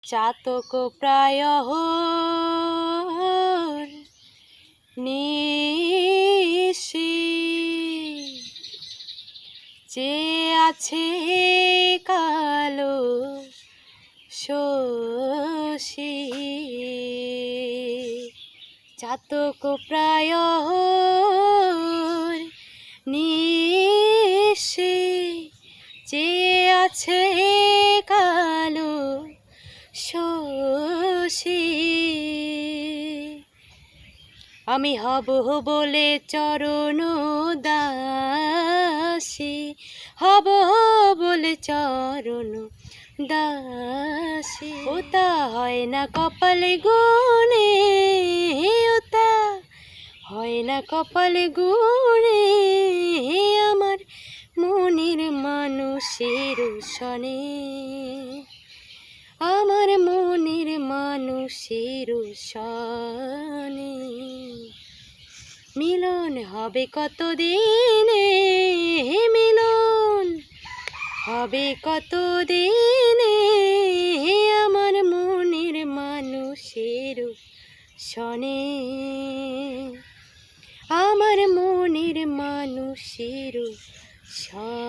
চাতক প্রায় নিশি যে আছে কালো শশী চাতক প্রায় নিশি যে আছে কালো শশী আমি হব বলে চরণ দাসী হব বলে চরণ দাসী ওটা হয় না কপালে গুণে ওটা হয় না কপালে গুণে আমার মনের মানুষের সনে আমার মনের মানুষের সনে মিলন হবে কত দিনে মিলন হবে কত দিনে আমার মনের মানুষের সনে আমার মনের মানুষের সনে।